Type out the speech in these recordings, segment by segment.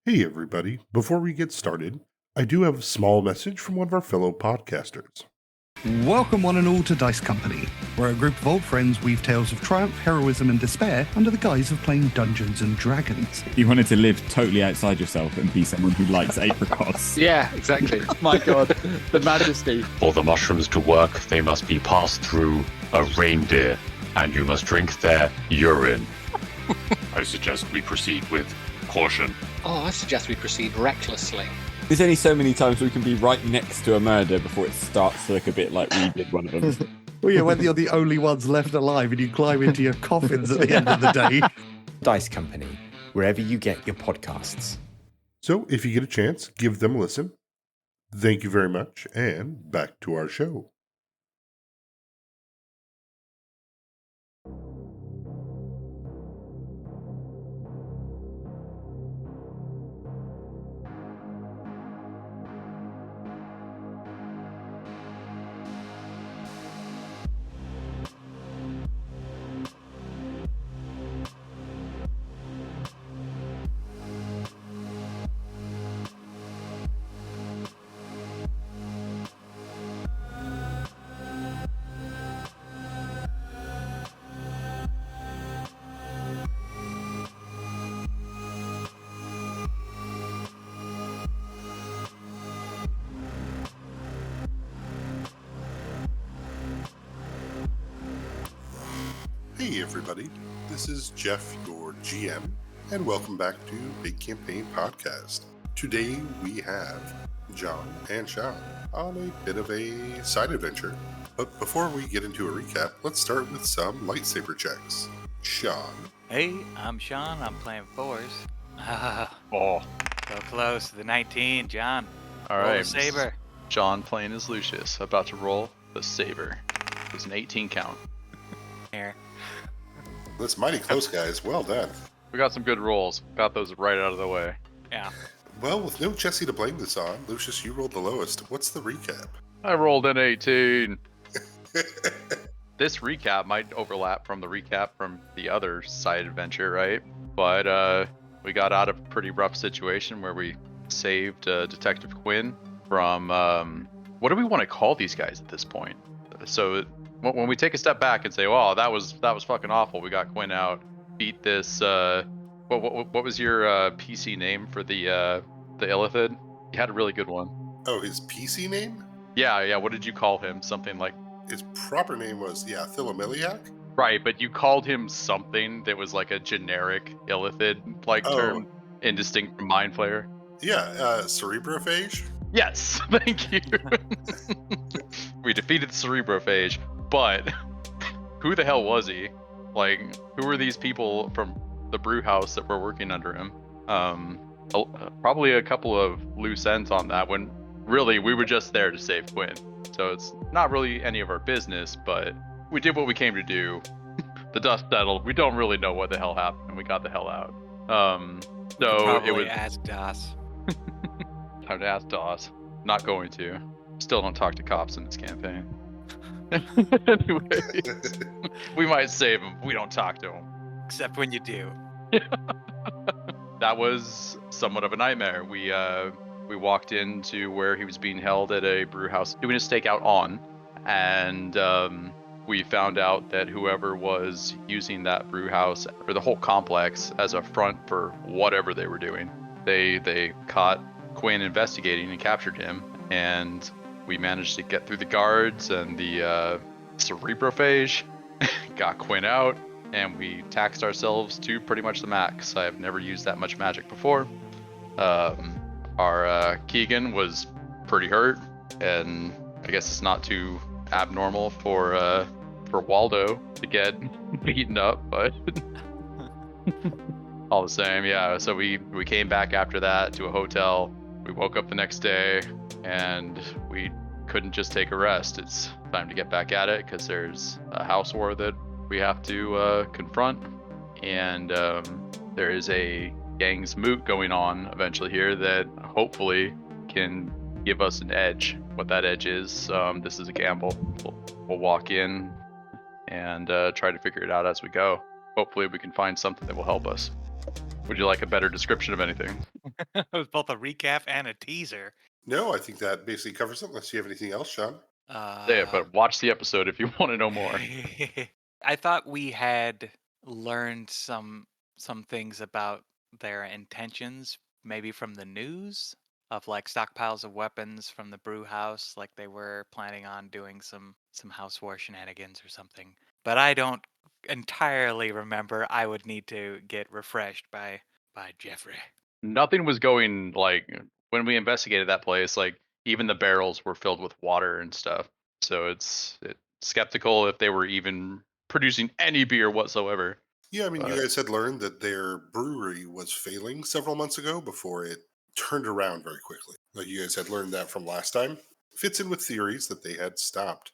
Hey everybody, before we get started, I do have a small message from one of our fellow podcasters. Welcome one and all to Dice Company, where a group of old friends weave tales of triumph, heroism and despair under the guise of playing Dungeons and Dragons. You wanted to live totally outside yourself and be someone who likes apricots. Yeah, exactly. My God, the majesty. For the mushrooms to work, they must be passed through a reindeer, and you must drink their urine. I suggest we proceed with caution. Oh, I suggest we proceed recklessly. There's only so many times we can be right next to a murder before it starts to look a bit like we did one of them. Well, yeah, when you're the only ones left alive and you climb into your coffins at the end of the day. Dice Company, wherever you get your podcasts. So if you get a chance, give them a listen. Thank you very much, and back to our show. Hey everybody, this is Jeff, your GM, and welcome back to Big Campaign Podcast. Today we have John and Sean on a bit of a side adventure. But before we get into a recap, let's start with some lightsaber checks. Sean. Hey, I'm Sean. I'm playing Fores. Oh, So close to the 19, John. All Roll right, the saber. John playing as Lucius, about to roll the saber. It was an 18 count. Here. That's mighty close, guys. Well done. We got some good rolls. Got those right out of the way. Yeah. Well, with no Jesse to blame this on, Lucius, you rolled the lowest. What's the recap? I rolled an 18. This recap might overlap from the recap from the other side adventure, right? But we got out of a pretty rough situation where we saved Detective Quinn from what do we want to call these guys at this point? So when we take a step back and say, "Oh, that was fucking awful," we got Quinn out, beat this. What was your PC name for the Illithid? You had a really good one. Oh, his PC name? Yeah. What did you call him? Something like. His proper name was, Thilomiliac? Right, but you called him something that was like a generic Illithid term, indistinct from Mind Flayer. Yeah, cerebrophage? Yes, thank you. We defeated the cerebrophage, but who the hell was he? Like, who were these people from the brew house that were working under him? Probably a couple of loose ends on that when really we were just there to save Quinn. So it's not really any of our business, but we did what we came to do. The dust settled. We don't really know what the hell happened. We got the hell out. So it was ask DOS. time to ask DOS. Not going to. Still don't talk to cops in this campaign. Anyways, we might save him. We don't talk to him. Except when you do. That was somewhat of a nightmare. We walked into where he was being held at a brew house doing a stakeout on, and we found out that whoever was using that brew house or the whole complex as a front for whatever they were doing, they caught Quinn investigating and captured him, and we managed to get through the guards and the cerebrophage, got Quinn out, and we taxed ourselves to pretty much the max. I've never used that much magic before. Our Keegan was pretty hurt, and I guess it's not too abnormal for Waldo to get beaten up, but all the same, yeah. So we came back after that to a hotel. We woke up the next day, and we couldn't just take a rest. It's time to get back at it because there's a house war that we have to confront, and there is a Gangsmoot going on eventually here that hopefully can give us an edge. What that edge is, this is a gamble. We'll walk in and try to figure it out as we go. Hopefully we can find something that will help us. Would you like a better description of anything? It was both a recap and a teaser. No, I think that basically covers it, unless you have anything else, Sean. Yeah, but watch the episode if you want to know more. I thought we had learned some things about their intentions, maybe from the news of like stockpiles of weapons from the brew house, like they were planning on doing some house war shenanigans or something. But I don't entirely remember. I would need to get refreshed by Jeffrey. Nothing was going like when we investigated that place. Like even the barrels were filled with water and stuff. So it's skeptical if they were even producing any beer whatsoever. Yeah, I mean, you But- guys had learned that their brewery was failing several months ago before it turned around very quickly. Like you guys had learned that from last time. Fits in with theories that they had stopped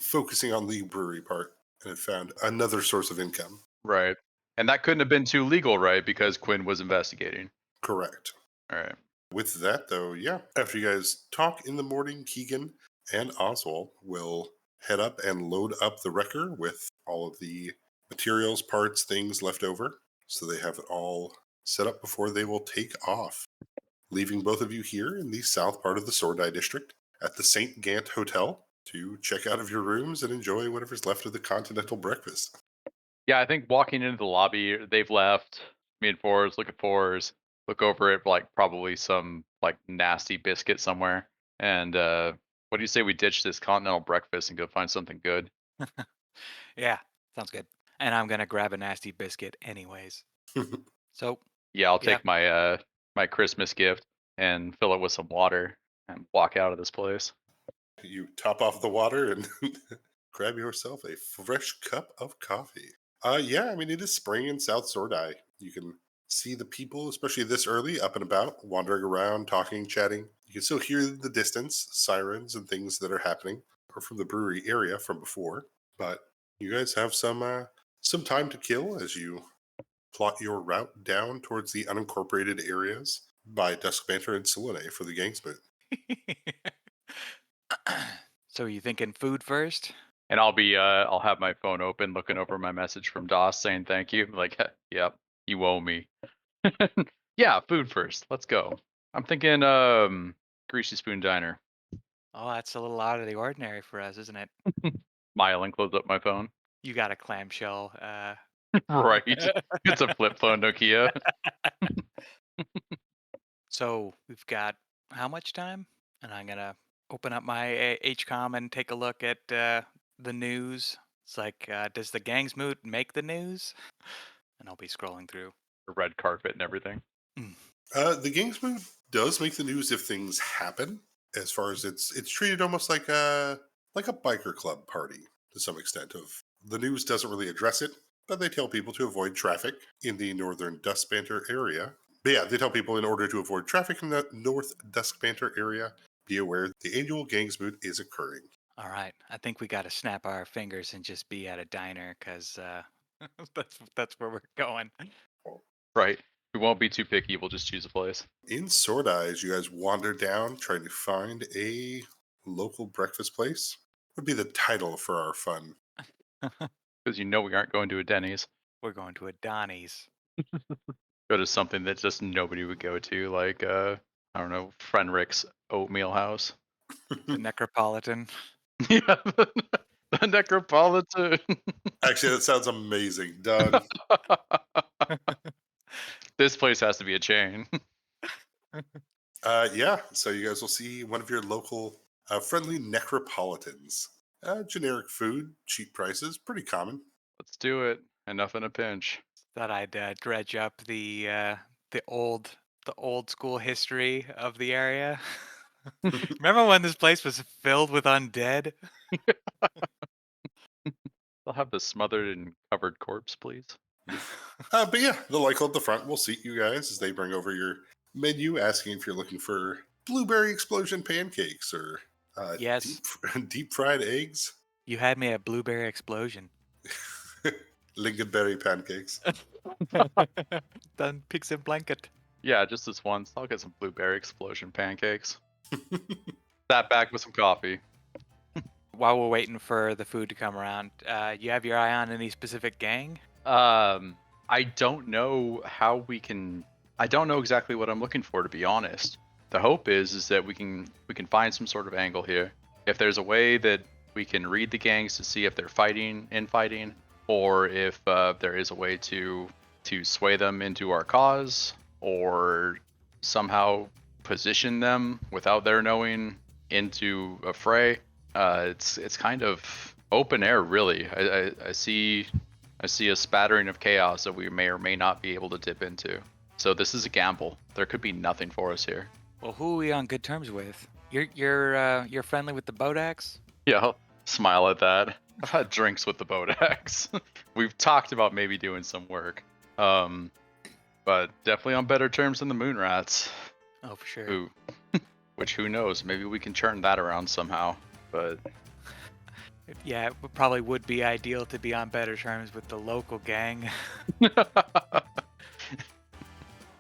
focusing on the brewery part and had found another source of income. Right. And that couldn't have been too legal, right? Because Quinn was investigating. Correct. All right. With that, though, yeah, after you guys talk in the morning, Keegan and Oswald will head up and load up the wrecker with all of the materials, parts, things left over. So they have it all set up before they will take off, leaving both of you here in the south part of the Sordai district at the St. Gant Hotel to check out of your rooms and enjoy whatever's left of the continental breakfast. Yeah, I think walking into the lobby, they've left. Me and Fours look at Fours, look over at like probably some like nasty biscuit somewhere. And what do you say we ditch this continental breakfast and go find something good? Yeah, sounds good. And I'm gonna grab a nasty biscuit anyways. So Yeah, I'll Yeah. take my my Christmas gift and fill it with some water and walk out of this place. You top off the water and grab yourself a fresh cup of coffee. Yeah, I mean, it is spring in South Sordai. You can see the people, especially this early, up and about, wandering around, talking, chatting. You can still hear the distance, sirens and things that are happening, or from the brewery area from before. But you guys have some time to kill as you plot your route down towards the unincorporated areas by Dusk Banter and Selene for the Gangsmoot. So you thinking food first? And I'll have my phone open looking over my message from Doss saying thank you. Like, yep, you owe me. Yeah, food first. Let's go. I'm thinking Greasy Spoon Diner. Oh, that's a little out of the ordinary for us, isn't it? Myelin closed up my phone. You got a clamshell. Right. It's a flip phone Nokia. So we've got how much time? And I'm gonna open up my HCOM and take a look at the news. It's like, does the Gangsmoot make the news? And I'll be scrolling through. The red carpet and everything. The Gangsmoot does make the news if things happen. As far as it's treated almost like a biker club party to some extent. Of the news doesn't really address it, but they tell people to avoid traffic in the northern Dusk Banter area. But yeah, they tell people in order to avoid traffic in the north Dusk Banter area, be aware the annual Gangsmoot is occurring. All right, I think we got to snap our fingers and just be at a diner because that's where we're going. Right. We won't be too picky. We'll just choose a place. In Sordai, as you guys wander down trying to find a local breakfast place, would be the title for our fun. Because you know we aren't going to a Denny's. We're going to a Donnie's. Go to something that just nobody would go to, like I don't know, Friend Rick's Oatmeal House. The Necropolitan. Yeah, the Necropolitan. Actually, that sounds amazing. Done. This place has to be a chain. Yeah, so you guys will see one of your local friendly necropolitans. Generic food, cheap prices, pretty common. Let's do it. Enough in a pinch. Thought I'd dredge up the old school history of the area. Remember when this place was filled with undead? I'll have the smothered and covered corpse, please. But yeah, the Lycle at the front will seat you guys as they bring over your menu, asking if you're looking for blueberry explosion pancakes or Yes. deep fried eggs, You had me at blueberry explosion. lingonberry pancakes. Done pigs in blanket. Yeah, just this once. I'll get some blueberry explosion pancakes. That back with some coffee. While we're waiting for the food to come around, you have your eye on any specific gang? I don't know how we can I don't know exactly what I'm looking for, to be honest. The hope is that we can find some sort of angle here. If there's a way that we can read the gangs to see if they're infighting, or if there is a way to sway them into our cause, or somehow position them without their knowing into a fray. It's kind of open air, really. I see a spattering of chaos that we may or may not be able to dip into. So this is a gamble. There could be nothing for us here. Well, who are we on good terms with? You're friendly with the Bodax? Yeah, I'll smile at that. I've had drinks with the Bodax. We've talked about maybe doing some work. But definitely on better terms than the Moonrats. Oh, for sure. Who knows? Maybe we can turn that around somehow. But yeah, it probably would be ideal to be on better terms with the local gang.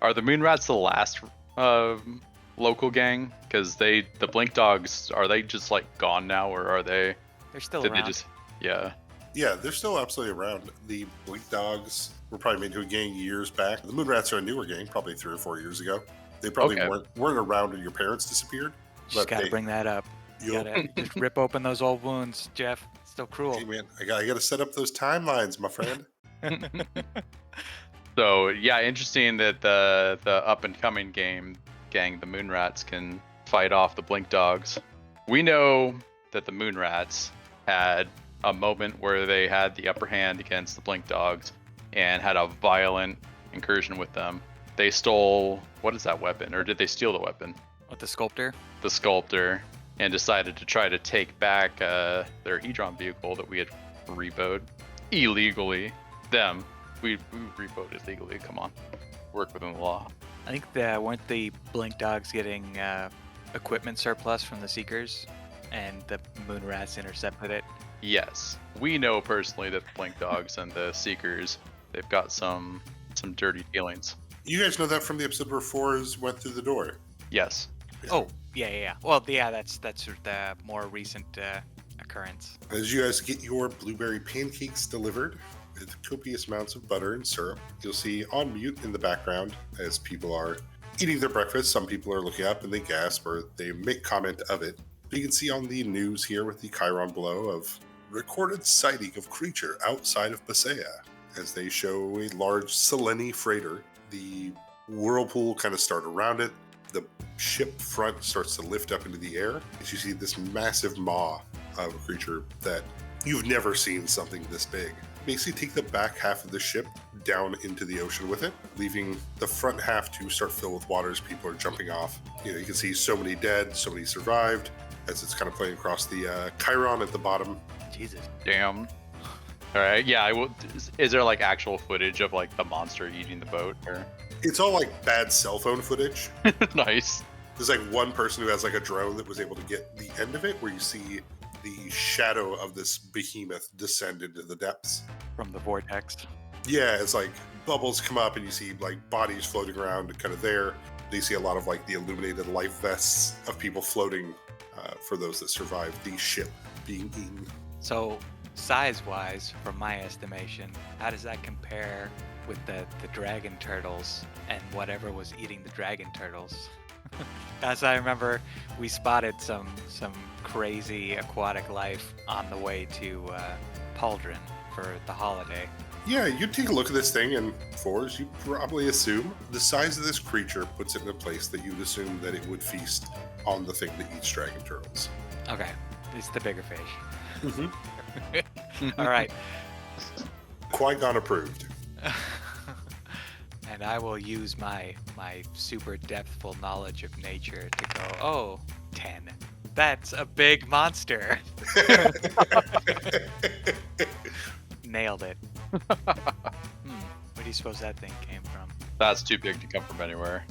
Are the Moonrats the last local gang? Because the Blink Dogs, are they just like gone now, or are they? They're still did around. They just, yeah. Yeah, they're still absolutely around. The Blink Dogs were probably made into a gang years back. The Moonrats are a newer gang, probably 3 or 4 years ago. They probably weren't around when your parents disappeared. Just gotta bring that up. You gotta just rip open those old wounds, Jeff. It's still cruel. Hey man, I gotta set up those timelines, my friend. So yeah, interesting that the up and coming gang, the Moonrats, can fight off the Blink Dogs. We know that the Moonrats had a moment where they had the upper hand against the Blink Dogs and had a violent incursion with them. They stole, what is that weapon? Or did they steal the weapon? What, the Sculptor? The Sculptor, and decided to try to take back their Hedron vehicle that we had repoed illegally. We repoed it legally, come on. Work within the law. I think weren't the Blink Dogs getting equipment surplus from the Seekers, and the Moonrats intercepted it? Yes. We know personally that the Blink Dogs and the Seekers, they've got some dirty dealings. You guys know that from the episode where Fores went through the door. Yes. Yeah. Oh, yeah. Well, yeah, that's the more recent occurrence. As you guys get your blueberry pancakes delivered with copious amounts of butter and syrup, you'll see on mute in the background as people are eating their breakfast. Some people are looking up and they gasp or they make comment of it. But you can see on the news here with the chyron below of recorded sighting of creature outside of Pasea. As they show a large Selene freighter, the whirlpool kind of start around it. The ship front starts to lift up into the air as you see this massive maw of a creature that you've never seen something this big. Basically take the back half of the ship down into the ocean with it, leaving the front half to start fill with water as people are jumping off. You can see so many dead, so many survived, as it's kind of playing across the chyron at the bottom. Jesus. Damn. All right. Yeah. I will. Is there like actual footage of like the monster eating the boat? Or? It's all like bad cell phone footage. Nice. There's like one person who has like a drone that was able to get the end of it, where you see the shadow of this behemoth descend into the depths From the vortex. Yeah, it's like bubbles come up and you see like bodies floating around kind of there. You see a lot of like the illuminated life vests of people floating for those that survived the ship being eaten. So, size-wise, from my estimation, how does that compare with the dragon turtles and whatever was eating the dragon turtles? As I remember, we spotted some crazy aquatic life on the way to Pauldron for the holiday. Yeah, you take a look at this thing, and Fores, you probably assume the size of this creature puts it in a place that you'd assume that it would feast on the thing that eats dragon turtles. Okay, it's the bigger fish. Mm-hmm. All right. Qui-Gon approved. And I will use my super depthful knowledge of nature to go, 10. That's a big monster. Nailed it. Where do you suppose that thing came from? That's too big to come from anywhere.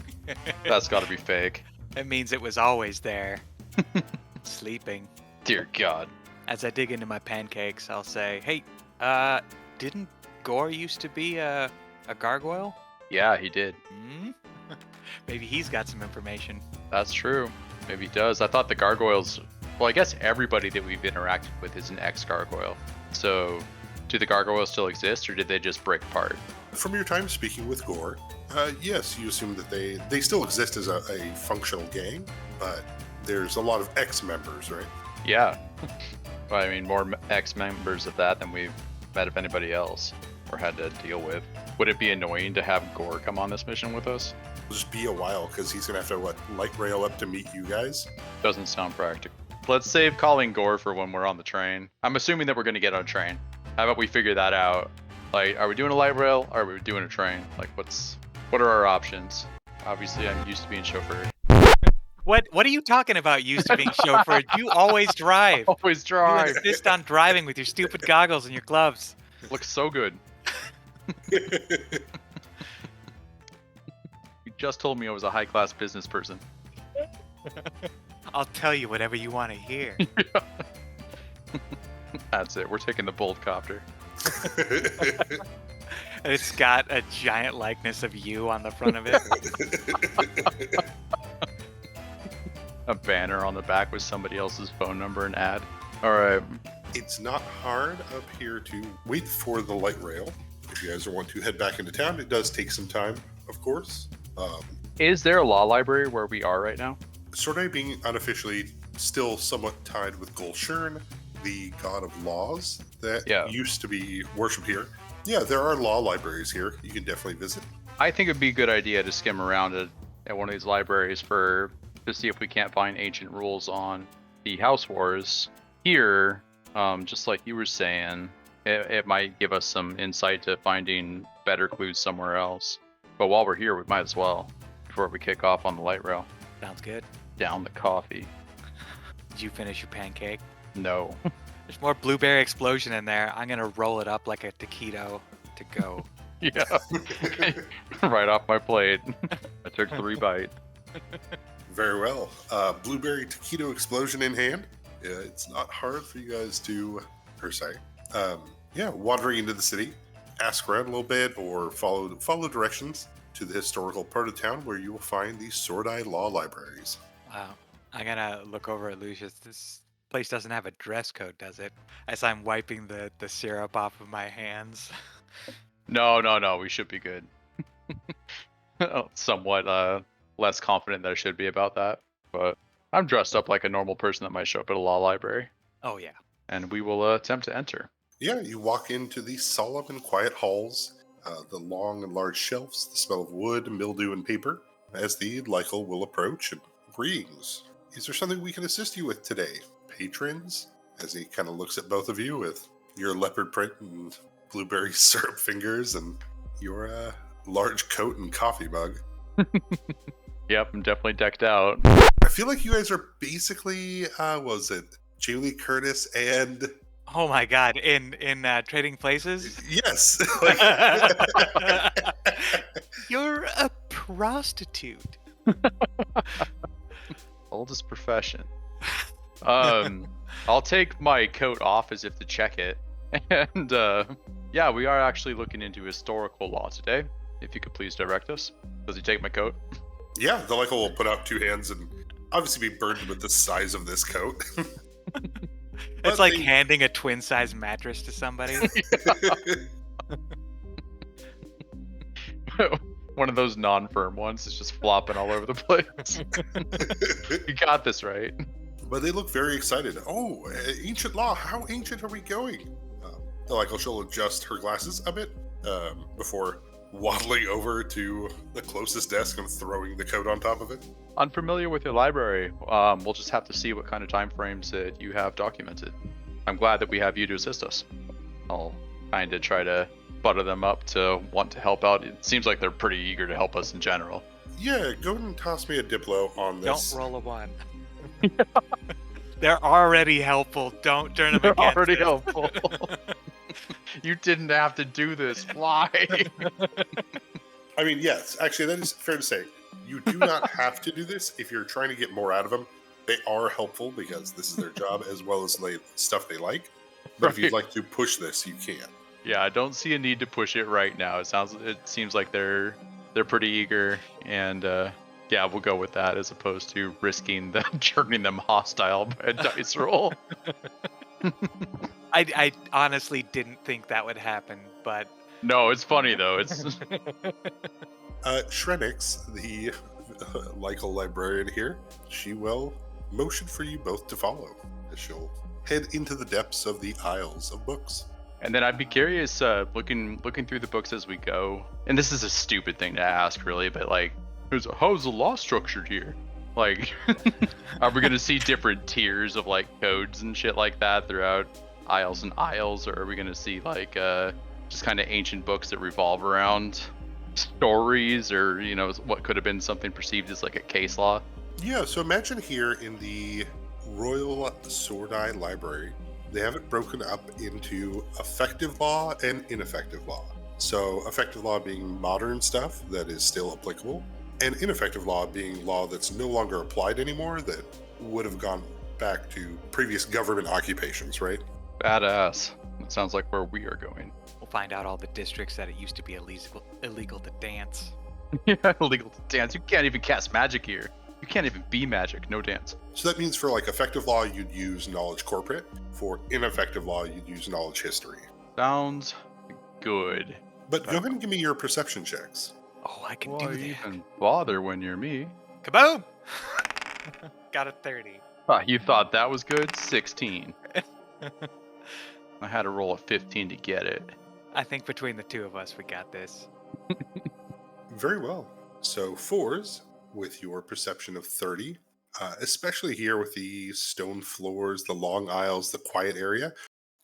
That's got to be fake. It means it was always there. Sleeping. Dear God. As I dig into my pancakes, I'll say, hey, didn't Gore used to be a gargoyle? Yeah, he did. Maybe he's got some information. That's true. Maybe he does. I thought the gargoyles... Well, I guess everybody that we've interacted with is an ex-gargoyle. So, do the gargoyles still exist, or did they just break apart? From your time speaking with Gore, yes, you assume that they still exist as a functional gang, but there's a lot of ex-members, right? Yeah. Well, I mean, more ex-members of that than we've met of anybody else or had to deal with. Would it be annoying to have Gore come on this mission with us? It'll just be a while, because he's going to have to, light rail up to meet you guys? Doesn't sound practical. Let's save calling Gore for when we're on the train. I'm assuming that we're going to get on a train. How about we figure that out? Like, are we doing a light rail or are we doing a train? Like, what are our options? Obviously, I'm used to being chauffeured. What are you talking about, used to being chauffeured? You always drive. Always drive. You insist on driving with your stupid goggles and your gloves. Looks so good. You just told me I was a high-class business person. I'll tell you whatever you want to hear. That's it. We're taking the bold copter. It's got a giant likeness of you on the front of it. A banner on the back with somebody else's phone number and ad. All right. It's not hard up here to wait for the light rail. If you guys want to head back into town, it does take some time, of course. Is there a law library where we are right now? Sorday being unofficially still somewhat tied with Gulshern, the god of laws that used to be worshipped here. Yeah, there are law libraries here. You can definitely visit. I think it'd be a good idea to skim around at one of these libraries to see if we can't find ancient rules on the house wars. Here, just like you were saying, it might give us some insight to finding better clues somewhere else. But while we're here, we might as well, before we kick off on the light rail. Sounds good. Down the coffee. Did you finish your pancake? No. There's more blueberry explosion in there. I'm going to roll it up like a taquito to go. Yeah. Right off my plate. I took 3 bites. Very well. Blueberry taquito explosion in hand. It's not hard for you guys to, per se. Wandering into the city, ask around a little bit or follow directions to the historical part of town where you will find the Sordai Law Libraries. Wow. I'm going to look over at Lucius. This place doesn't have a dress code, does it? As I'm wiping the syrup off of my hands. No. We should be good. Somewhat less confident than I should be about that. But I'm dressed up like a normal person that might show up at a law library. Oh, yeah. And we will attempt to enter. Yeah, you walk into the solemn and quiet halls, the long and large shelves, the smell of wood, mildew, and paper, as the Lycal will approach. And greetings. Is there something we can assist you with today, patrons? As he kind of looks at both of you with your leopard print and blueberry syrup fingers and your large coat and coffee mug. Yep, I'm definitely decked out. I feel like you guys are basically, was it Jamie Lee Curtis and... Oh my god, in Trading Places? Yes. You're a prostitute. Oldest profession. I'll take my coat off as if to check it. And we are actually looking into historical law today. If you could please direct us. Does he take my coat? Yeah, the Lycal will put out 2 hands and obviously be burdened with the size of this coat. It's like handing a twin-size mattress to somebody. One of those non-firm ones is just flopping all over the place. You got this, right? But they look very excited. Oh, ancient law. How ancient are we going? The Lycal she'll adjust her glasses a bit before waddling over to the closest desk and throwing the coat on top of it. Unfamiliar with your library. We'll just have to see what kind of time frames that you have documented. I'm glad that we have you to assist us. I'll kind of try to butter them up to want to help out. It seems like they're pretty eager to help us in general. Yeah, go ahead and toss me a Diplo on this. Don't roll a 1. They're already helpful. Don't turn them They're against already us. helpful. You didn't have to do this. Fly. I mean, yes, actually, that is fair to say. You do not have to do this if you're trying to get more out of them. They are helpful because this is their job as well as stuff they like. But if you'd like to push this, you can. Yeah, I don't see a need to push it right now. It seems like they're pretty eager, and we'll go with that as opposed to risking turning them hostile by a dice roll. I honestly didn't think that would happen, but No, it's funny though. It's Shrenix, the Lycal librarian here, she will motion for you both to follow as she'll head into the depths of the aisles of books. And then I'd be curious, looking through the books as we go. And this is a stupid thing to ask, really, but like, how's the law structured here? Like, are we gonna see different tiers of like codes and shit like that throughout aisles and aisles, or are we gonna see like just kind of ancient books that revolve around stories, or what could have been something perceived as like a case law? Yeah, so imagine here in the Royal Sword-Eye Library, they have it broken up into effective law and ineffective law. So effective law being modern stuff that is still applicable, and ineffective law being law that's no longer applied anymore, that would have gone back to previous government occupations, right? Badass. It sounds like where we are going. We'll find out all the districts that it used to be illegal to dance. Yeah, illegal to dance. You can't even cast magic here. You can't even be magic. No dance. So that means for like effective law, you'd use knowledge corporate. For ineffective law, you'd use knowledge history. Sounds good. But go ahead and give me your perception checks. Oh, I can Why do that. even bother when you're me? Kaboom! Got a 30. Ah, you thought that was good? 16. I had to roll a 15 to get it. I think between the two of us, we got this. Very well. So fours, with your perception of 30, especially here with the stone floors, the long aisles, the quiet area,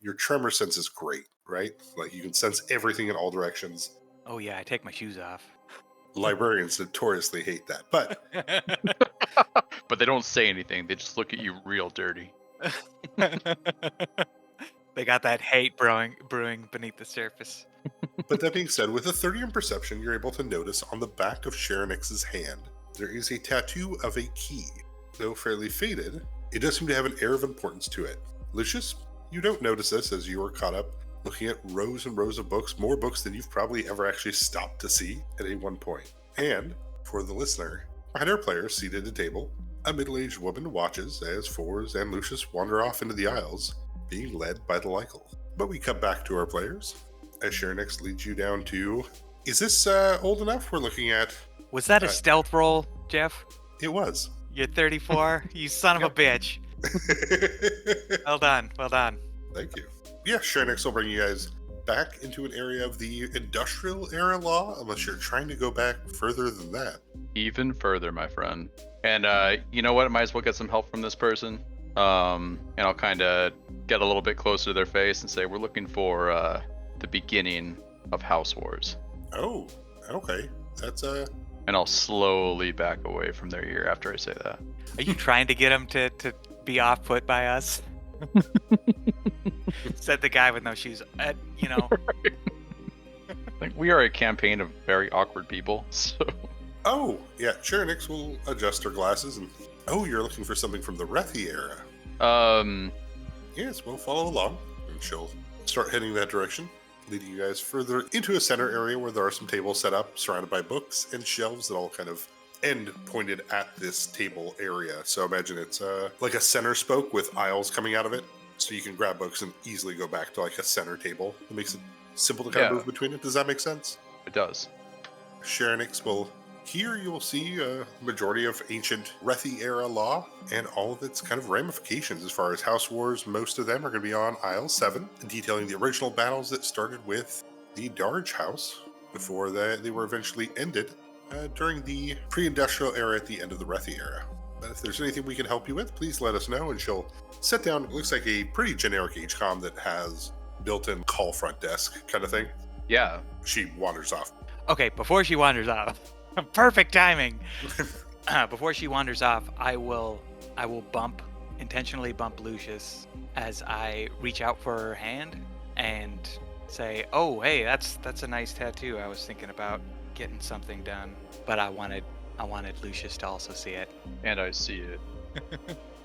your tremor sense is great, right? Like you can sense everything in all directions. Oh yeah, I take my shoes off. Librarians notoriously hate that, but But they don't say anything. They just look at you real dirty. They got that hate brewing beneath the surface. But that being said, with a 30 in perception, you're able to notice on the back of Sharonix's hand, there is a tattoo of a key. Though fairly faded, it does seem to have an air of importance to it. Lucius, you don't notice this as you are caught up looking at rows and rows of books, more books than you've probably ever actually stopped to see at any one point. And, for the listener, behind our players seated at a table, a middle-aged woman watches as Fores and Lucius wander off into the aisles, being led by the Lycal. But we cut back to our players, as Sharonix leads you down to... Is this old enough? We're looking at... Was that a stealth roll, Jeff? It was. You're 34? You son of a bitch. Well done. Well done. Thank you. Yeah, Sharonix will bring you guys back into an area of the industrial era law, unless you're trying to go back further than that. Even further, my friend. And you know what? I might as well get some help from this person. And I'll kind of get a little bit closer to their face and say, we're looking for the beginning of House Wars. Oh, okay. That's And I'll slowly back away from their ear after I say that. Are you trying to get them to be off put by us? Said the guy with no shoes. Like, we are a campaign of very awkward people, so... Oh, yeah, Sharonix will adjust her glasses and... Oh, you're looking for something from the Rethi era. Yes, we'll follow along. And she'll start heading that direction, leading you guys further into a center area where there are some tables set up, surrounded by books and shelves that all kind of end pointed at this table area. So imagine it's like a center spoke with aisles coming out of it. So you can grab books and easily go back to like a center table. It makes it simple to kind of move between it. Does that make sense? It does. Sharonix will... Here you will see a majority of ancient Rethi-era law and all of its kind of ramifications as far as House Wars. Most of them are going to be on Aisle 7, detailing the original battles that started with the Darge House before they were eventually ended during the pre-industrial era at the end of the Rethi era. But if there's anything we can help you with, please let us know, and she'll set down, it looks like a pretty generic HCOM that has built-in call front desk kind of thing. Yeah. She wanders off. Okay, before she wanders off, perfect timing. Before she wanders off, I will intentionally bump Lucius as I reach out for her hand and say, "Oh, hey, that's a nice tattoo. I was thinking about getting something done, but I wanted Lucius to also see it." And I see it.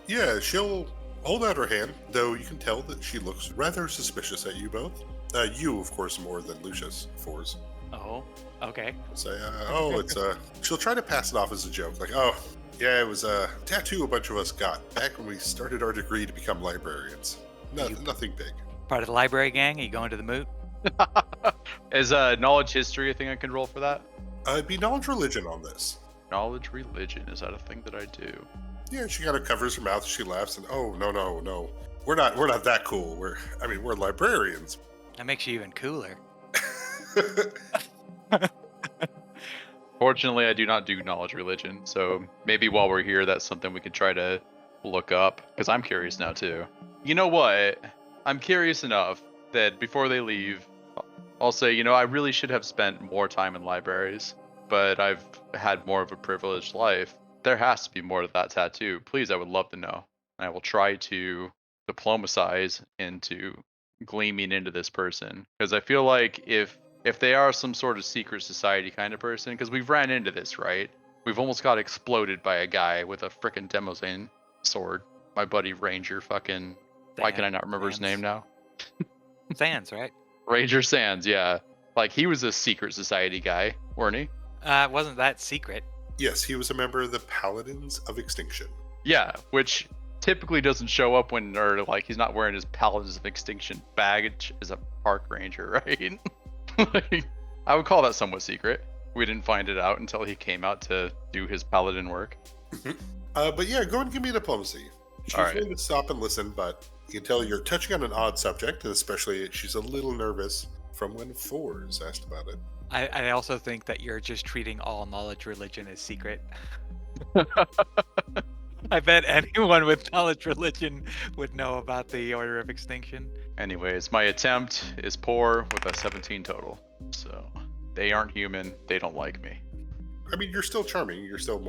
Yeah, she'll hold out her hand, though you can tell that she looks rather suspicious at you both. You, of course, more than Lucius, Fores. Oh, okay. Say, she'll try to pass it off as a joke, like, oh, yeah, it was a tattoo a bunch of us got back when we started our degree to become librarians. Nothing big. Part of the library gang? Are you going to the moot? Is knowledge history a thing I can roll for that? It'd be knowledge religion on this. Knowledge religion, is that a thing that I do? Yeah, she kind of covers her mouth. She laughs and, oh, no. We're not that cool. We're librarians. That makes you even cooler. Fortunately, I do not do knowledge religion, so maybe while we're here, that's something we could try to look up, because I'm curious now too. You know what? I'm curious enough that before they leave, I'll say, I really should have spent more time in libraries, but I've had more of a privileged life. There has to be more to that tattoo. Please, I would love to know. And I will try to diplomatize into gleaming into this person, because I feel like if they are some sort of secret society kind of person, because we've ran into this, right? We've almost got exploded by a guy with a frickin' Demosane sword. My buddy Ranger fucking... Why can I not remember his name now? Sands, right? Ranger Sands, yeah. Like, he was a secret society guy, weren't he? Wasn't that secret? Yes, he was a member of the Paladins of Extinction. Yeah, which typically doesn't show up when, or like, he's not wearing his Paladins of Extinction baggage as a park ranger, right? Like, I would call that somewhat secret. We didn't find it out until he came out to do his paladin work. But yeah, go and give me diplomacy. She's going to stop and listen, but you can tell you're touching on an odd subject, and especially she's a little nervous from when Fores asked about it. I also think that you're just treating all knowledge religion as secret. I bet anyone with knowledge religion would know about the Order of Extinction. Anyways, my attempt is poor with a 17 total. So, they aren't human. They don't like me. I mean, you're still charming. You're still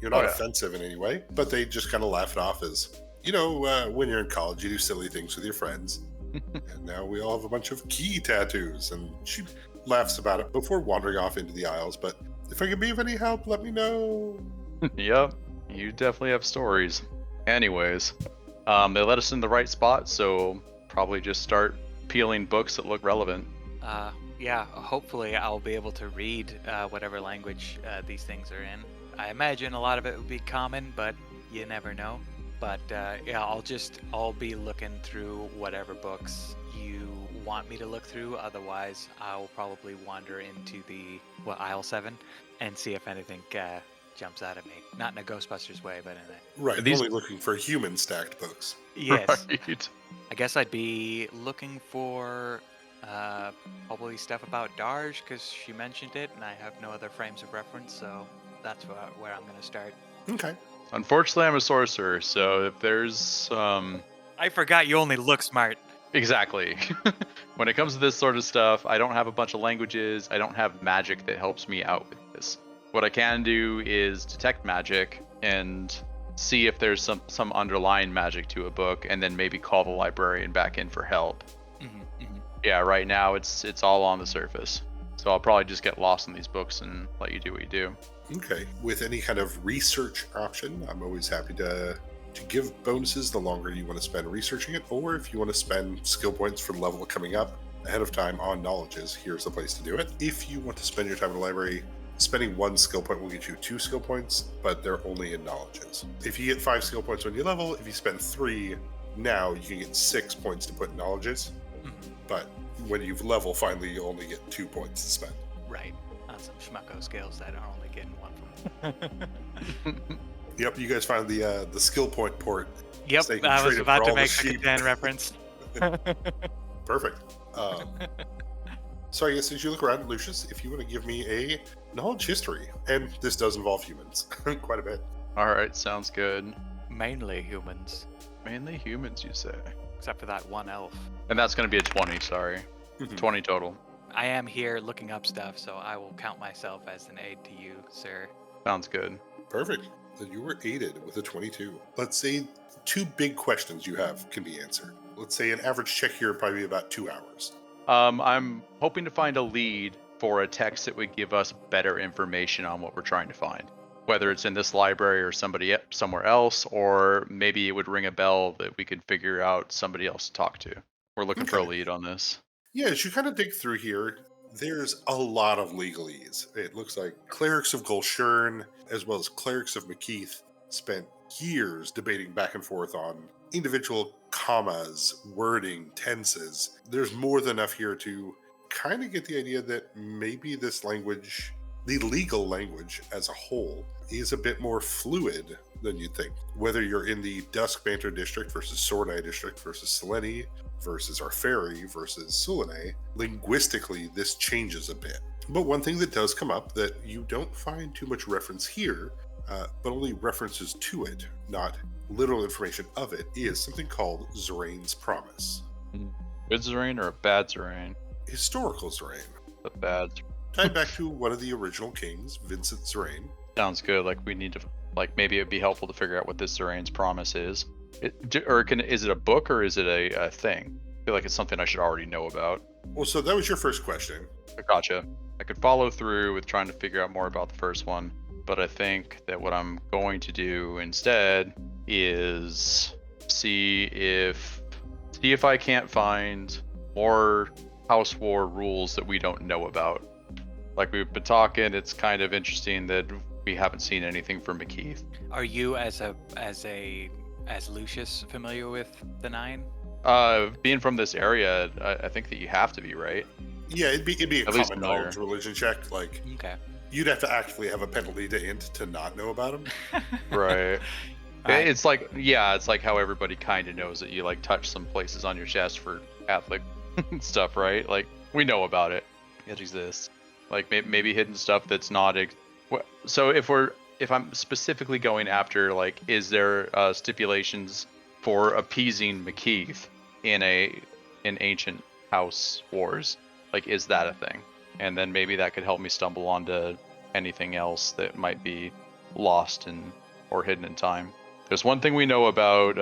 you're not offensive in any way, but they just kind of laugh it off as, when you're in college, you do silly things with your friends. And now we all have a bunch of key tattoos. And she laughs about it before wandering off into the aisles. But if I can be of any help, let me know. Yep, you definitely have stories. Anyways, they let us in the right spot, so probably just start peeling books that look relevant. Yeah, hopefully I'll be able to read whatever language these things are in. I imagine a lot of it would be common, but you never know. But yeah, I'll be looking through whatever books you want me to look through. Otherwise, I'll probably wander into the aisle 7 and see if anything jumps out at me. Not in a Ghostbusters way, but in a... Right, only looking for human stacked books. Yes. Right. I guess I'd be looking for probably stuff about Darj, because she mentioned it, and I have no other frames of reference, so that's where I'm going to start. Okay. Unfortunately, I'm a sorcerer, so if there's... I forgot you only look smart. Exactly. When it comes to this sort of stuff, I don't have a bunch of languages. I don't have magic that helps me out with this. What I can do is detect magic and see if there's some underlying magic to a book, and then maybe call the librarian back in for help. Yeah, right now it's all on the surface. So I'll probably just get lost in these books and let you do what you do. Okay. With any kind of research option, I'm always happy to give bonuses the longer you want to spend researching it, or if you want to spend skill points for the level coming up ahead of time on knowledges, here's the place to do it. If you want to spend your time in the library, spending 1 skill point will get you 2 skill points, but they're only in knowledges. If you get 5 skill points when you level, if you spend 3 now, you can get 6 points to put in knowledges. But when you've leveled, finally, you only get 2 points to spend. Right. On some schmucko skills that are only getting 1 from. Yep, you guys found the skill point port. Yep, So I was about to make a sheep. Catan reference. Perfect. So I guess as you look around, Lucius, if you want to give me a knowledge history, and this does involve humans quite a bit. All right, sounds good. Mainly humans. Mainly humans, you say? Except for that one elf. And that's going to be a 20, sorry. 20 total. I am here looking up stuff, so I will count myself as an aid to you, sir. Sounds good. Perfect. Then you were aided with a 22. Let's say 2 big questions you have can be answered. Let's say an average check here would probably be about 2 hours. I'm hoping to find a lead for a text that would give us better information on what we're trying to find. Whether it's in this library or somewhere else, or maybe it would ring a bell that we could figure out somebody else to talk to. We're looking for a lead on this. Yeah, as you kind of dig through here, there's a lot of legalese. It looks like clerics of Gulshern, as well as clerics of McKeith, spent years debating back and forth on individual commas, wording, tenses. There's more than enough here to kind of get the idea that maybe this language, the legal language as a whole, is a bit more fluid than you'd think. Whether you're in the Dusk Banter district versus Sordai district versus Selene versus Arferi versus Sulene, linguistically this changes a bit. But one thing that does come up that you don't find too much reference here, but only references to it, not literal information of it, is something called Zorane's Promise. Good Zorane or a bad Zorane? Historical Zorane. A bad. Tied back to one of the original kings, Vincent Zorane. Sounds good. Like we need to, like maybe it'd be helpful to figure out what this Zorane's Promise is. Is it a book or is it a thing? I feel like it's something I should already know about. Well, so that was your first question. Gotcha. I could follow through with trying to figure out more about the first one, but I think that what I'm going to do instead is see if I can't find more House War rules that we don't know about. Like we've been talking, it's kind of interesting that we haven't seen anything from McKeith. Are you as Lucius familiar with the Nine? Being from this area, I think that you have to be, right? Yeah, it'd be a At least common familiar. knowledge religion check. Like, Okay. you'd have to actually have a penalty to int to not know about them. Right. Alright. It's like, yeah, it's like how everybody kind of knows that you like touch some places on your chest for Catholic stuff, right? Like we know about it. It exists. Like maybe hidden stuff that's not. So if I'm specifically going after like, is there stipulations for appeasing McKeith in ancient House Wars? Like, is that a thing? And then maybe that could help me stumble onto anything else that might be lost or hidden in time. There's one thing we know about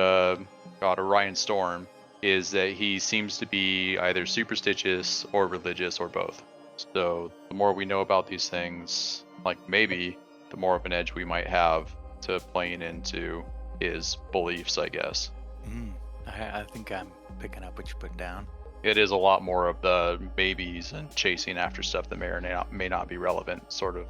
Orion Storm is that he seems to be either superstitious or religious or both. So the more we know about these things, like maybe the more of an edge we might have to playing into his beliefs, I guess. I think I'm picking up what you put down. It is a lot more of the maybes and chasing after stuff that may or may not be relevant sort of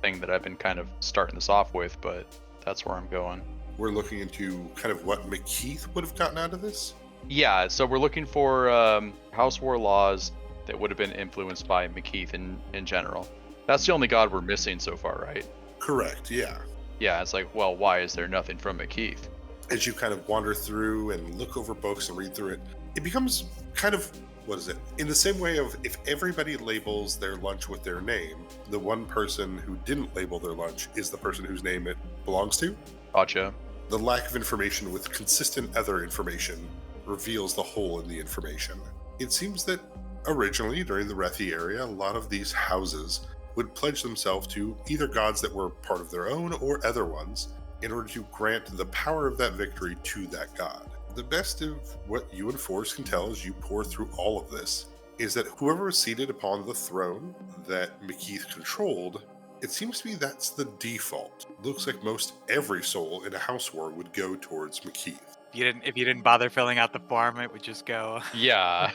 thing that I've been kind of starting this off with, but that's where I'm going. We're looking into kind of what McKeith would have gotten out of this. Yeah, so we're looking for House War laws that would have been influenced by McKeith in general. That's the only god we're missing so far, right? Correct, yeah. Yeah, it's like, well, why is there nothing from McKeith? As you kind of wander through and look over books and read through it, it becomes kind of, what is it? In the same way of if everybody labels their lunch with their name, the one person who didn't label their lunch is the person whose name it belongs to. Gotcha. The lack of information with consistent other information reveals the hole in the information. It seems that originally, during the Rethi area, a lot of these houses would pledge themselves to either gods that were part of their own or other ones in order to grant the power of that victory to that god. The best of what you and Fores can tell as you pour through all of this is that whoever was seated upon the throne that McKeith controlled, it seems to be that's the default. Looks like most every soul in a house war would go towards McKeith. If you didn't bother filling out the form, it would just go. Yeah.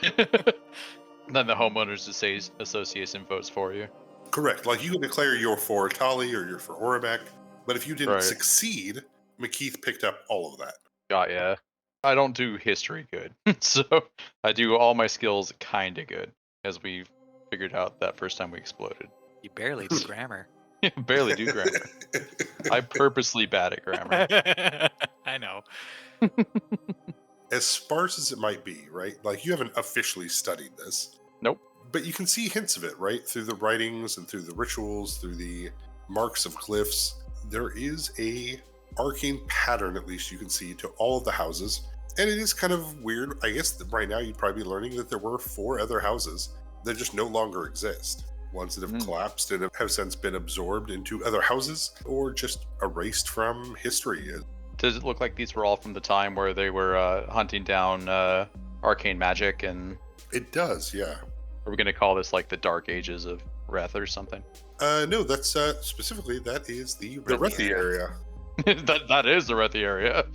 Then the homeowners association votes for you. Correct. Like you can declare you're for Tali or you're for Orabek, but if you didn't Right. succeed, McKeith picked up all of that. Got ya. I don't do history good, so I do all my skills kinda good, as we figured out that first time we exploded. You barely do grammar. Barely do grammar. I purposely bad at grammar. I know. As sparse as it might be, right? Like you haven't officially studied this. Nope. But you can see hints of it, right? Through the writings and through the rituals, through the marks of glyphs. There is a arcane pattern, at least you can see, to all of the houses. And it is kind of weird. I guess that right now you'd probably be learning that there were 4 other houses that just no longer exist. Ones that have collapsed and have since been absorbed into other houses or just erased from history. Does it look like these were all from the time where they were hunting down arcane magic? And It does, yeah. are we going to call this like the Dark Ages of Reth or something? No, that's specifically, that is the Rethi area. that is the Rethi area.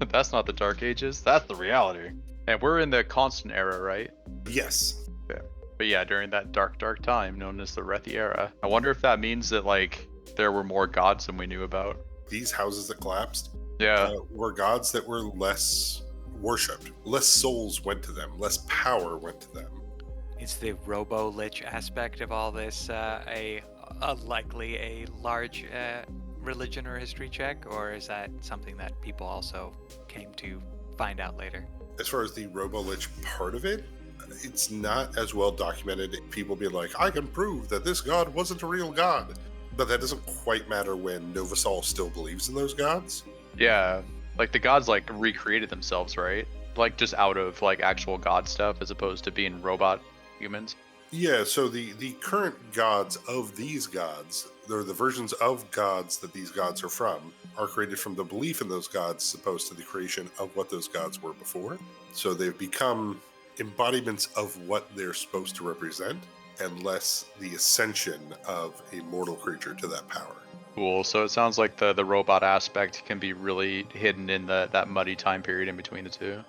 That's not the Dark Ages. That's the reality. And we're in the Constant Era, right? Yes. Okay. But yeah, during that dark time known as the Rethi Era. I wonder if that means that like there were more gods than we knew about. These houses that collapsed Yeah. were gods that were less worshipped. Less souls went to them. Less power went to them. Is the robo-lich aspect of all this likely a large religion or history check, or is that something that people also came to find out later? As far as the robo-lich part of it, it's not as well documented. People being like, I can prove that this god wasn't a real god. But that doesn't quite matter when Novasol still believes in those gods. Yeah, like the gods like recreated themselves, right? Like just out of like actual god stuff as opposed to being robot humans. Yeah, so the current gods of these gods, they're the versions of gods that these gods are from, are created from the belief in those gods as opposed to the creation of what those gods were before. So they've become embodiments of what they're supposed to represent, and less the ascension of a mortal creature to that power. Cool. So it sounds like the robot aspect can be really hidden in that muddy time period in between the two.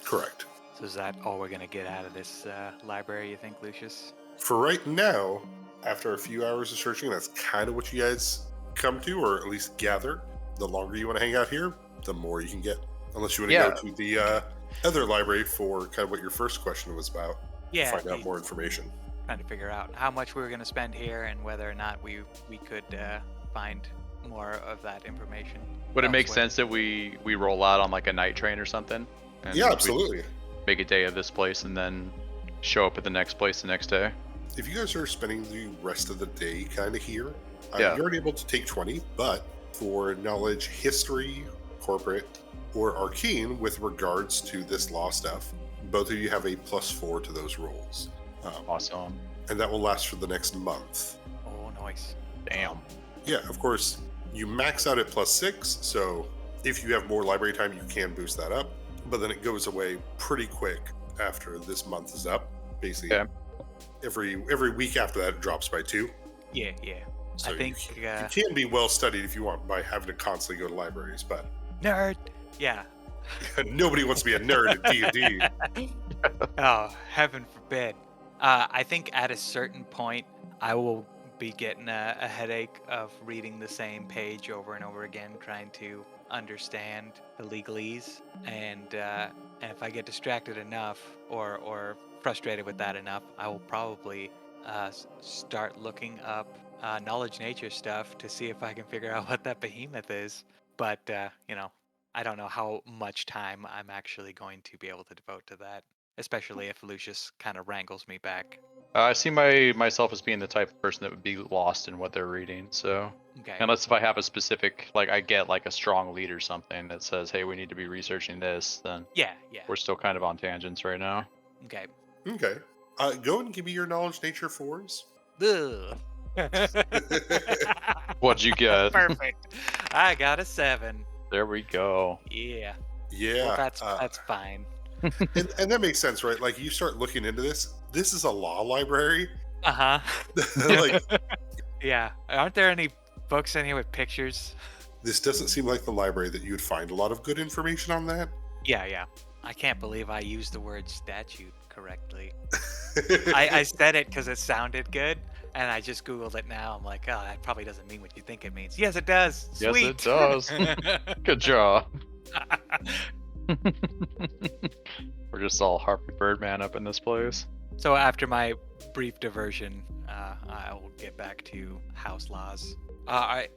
Correct. So is that all we're going to get out of this library, you think, Lucius? For right now, after a few hours of searching, that's kind of what you guys come to, or at least gather. The longer you want to hang out here, the more you can get. Unless you want to go to the other library for kind of what your first question was about. Yeah. Find out more information. Trying to figure out how much we were going to spend here and whether or not we could find more of that information. Would it make elsewhere. sense that we roll out on like a night train or something? And Yeah, we absolutely. make a day of this place and then show up at the next place the next day. If you guys are spending the rest of the day kind of here, Yeah. you're able to take 20, but for knowledge, history, corporate, or arcane with regards to this law stuff, both of you have a +4 to those rolls. Awesome. And that will last for the next month. Oh, nice. Damn. Yeah, of course, you max out at +6, so if you have more library time, you can boost that up, but then it goes away pretty quick after this month is up. Basically, Okay. every week after that, it drops by 2. Yeah. So I think you can be well studied if you want by having to constantly go to libraries, but nerd. Yeah. nobody wants to be a nerd at D&D. Oh, heaven forbid. I think at a certain point, I will be getting a headache of reading the same page over and over again, trying to understand the legalese. And if I get distracted enough or frustrated with that enough, I will probably start looking up knowledge nature stuff to see if I can figure out what that behemoth is. But, I don't know how much time I'm actually going to be able to devote to that, especially if Lucius kind of wrangles me back. I see myself as being the type of person that would be lost in what they're reading. So Okay. unless if I have a specific, like I get like a strong lead or something that says, hey, we need to be researching this, then Yeah. we're still kind of on tangents right now. Okay. Okay. Go and give me your knowledge nature 4s. Ugh. What'd you get? Perfect. I got a 7. There we go. Yeah. Yeah. Well, that's fine. and that makes sense, right? Like, you start looking into this. This is a law library. Uh-huh. Like, Yeah. Aren't there any books in here with pictures? this doesn't seem like the library that you would find a lot of good information on that. Yeah. I can't believe I used the word statute correctly. I said it because it sounded good, and I just Googled it now. I'm like, oh, that probably doesn't mean what you think it means. Yes, it does. Yes, Sweet. it does. Good job. We're just all Harvey Birdman up in this place. So after my brief diversion, I will get back to house laws. I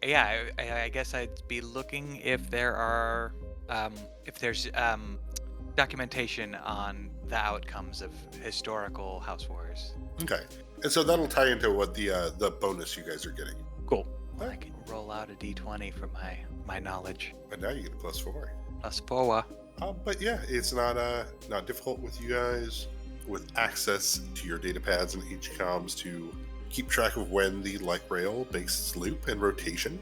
guess I'd be looking if there's documentation on the outcomes of historical house wars. Okay. And so that'll tie into what the bonus you guys are getting. Cool. Well, I can roll out a d20 for my knowledge. And now you get a +4. +4. But yeah, it's not difficult with you guys with access to your data pads and HComs to keep track of when the light rail makes its loop and rotation.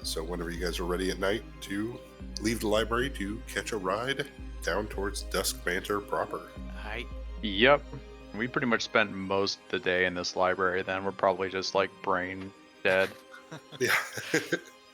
So whenever you guys are ready at night to leave the library to catch a ride down towards Dusk Banter proper. Alright. Yep. We pretty much spent most of the day in this library then. We're probably just like brain dead. Yeah.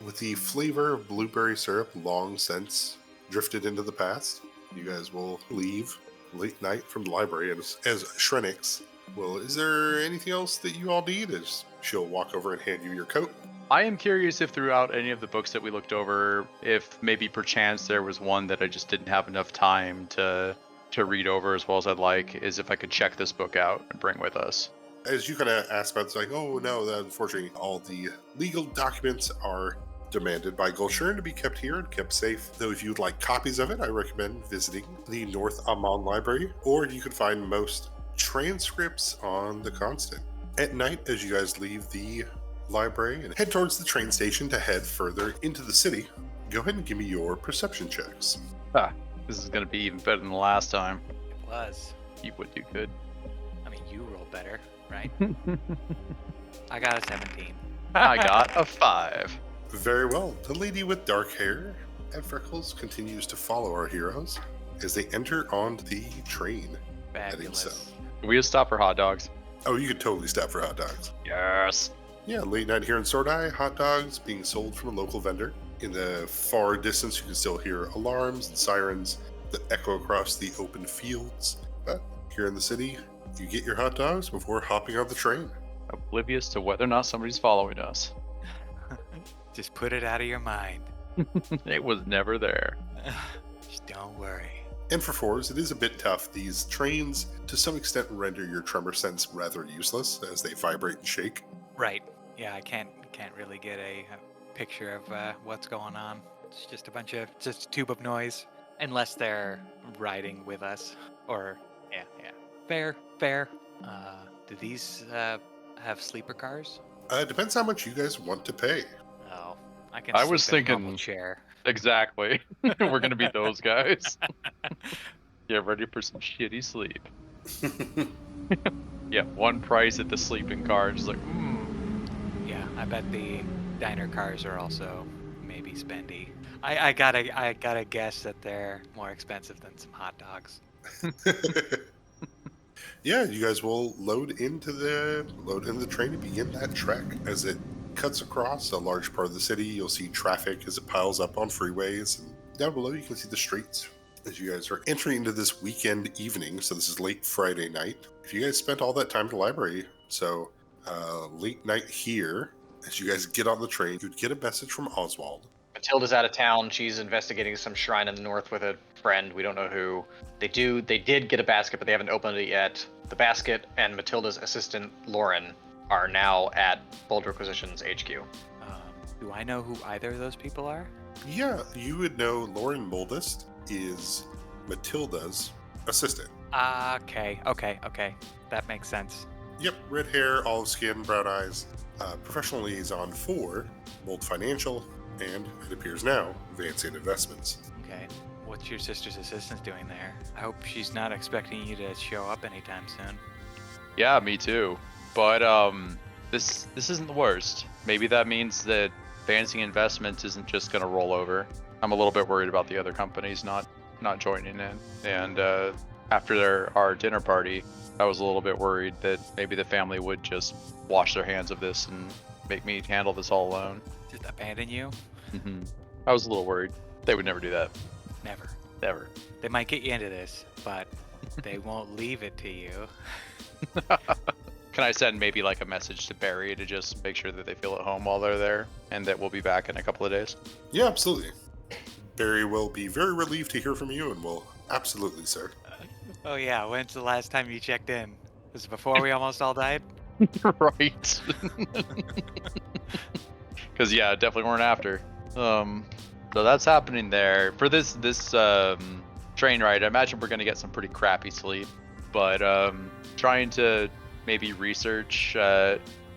With the flavor of blueberry syrup long since drifted into the past, you guys will leave late night from the library as Shrenix. Well, is there anything else that you all need? As she'll walk over and hand you your coat. I am curious if throughout any of the books that we looked over, if maybe perchance there was one that I just didn't have enough time to to read over as well as I'd like is if I could check this book out and bring with us. As you kind of ask about, it's like, oh no, unfortunately, all the legal documents are demanded by Gulsharin to be kept here and kept safe. Though if you'd like copies of it, I recommend visiting the North Amman Library, or you could find most transcripts on the Constant. At night, as you guys leave the library and head towards the train station to head further into the city, go ahead and give me your perception checks. This is going to be even better than the last time. It was. You would do good. I mean, you roll better, right? I got a 17. I got a 5. Very well. The lady with dark hair and freckles continues to follow our heroes as they enter on the train heading south. Fabulous. Can we just stop for hot dogs? Oh, you could totally stop for hot dogs. Yes. Yeah, late night here in Sordai, hot dogs being sold from a local vendor. In the far distance, you can still hear alarms and sirens that echo across the open fields. But here in the city, you get your hot dogs before hopping on the train. Oblivious to whether or not somebody's following us. Just put it out of your mind. It was never there. Just don't worry. And for fours, it is a bit tough. These trains, to some extent, render your tremor sense rather useless as they vibrate and shake. Right. Yeah, I can't really get a picture of what's going on. It's just just a tube of noise, unless they're riding with us. Or yeah. Fair. Do these have sleeper cars? Depends how much you guys want to pay. Oh, I I was sleep in a normal thinking- chair. Exactly. We're going to be those guys. Get ready for some shitty sleep. Yeah, one price at the sleeping car. Just like, Yeah, I bet the diner cars are also maybe spendy. I gotta guess that they're more expensive than some hot dogs. Yeah, you guys will load into the train to begin that trek. As it cuts across a large part of the city, you'll see traffic as it piles up on freeways, and down below you can see the streets. As you guys are entering into this weekend evening, so this is late Friday night. If you guys spent all that time in the library, so late night here, as you guys get on the train, you'd get a message from Oswald. Matilda's out of town. She's investigating some shrine in the north with a friend. We don't know who. They did get a basket, but they haven't opened it yet. The basket and Matilda's assistant, Lauren, are now at Boulder Acquisitions HQ. Do I know who either of those people are? Yeah, you would know Lauren Moldest is Matilda's assistant. Okay. That makes sense. Yep, red hair, olive skin, brown eyes. Professional liaison for Mold Financial, and it appears now, Vancian Investments. Okay. What's your sister's assistant doing there? I hope she's not expecting you to show up anytime soon. yeah, me too. But this isn't the worst. Maybe that means that Fancy Investments isn't just going to roll over. I'm a little bit worried about the other companies not joining in. And after our dinner party, I was a little bit worried that maybe the family would just wash their hands of this and make me handle this all alone. Just abandon you? I was a little worried. They would never do that. Never. Never. They might get you into this, but they won't leave it to you. Can I send maybe like a message to Barry to just make sure that they feel at home while they're there and that we'll be back in a couple of days? Yeah, absolutely. Barry will be very relieved to hear from you and will absolutely, sir. Oh yeah, when's the last time you checked in? Was it before we almost all died? Right. Because yeah, definitely weren't after. So that's happening there for this train ride. I imagine we're gonna get some pretty crappy sleep, but trying to maybe research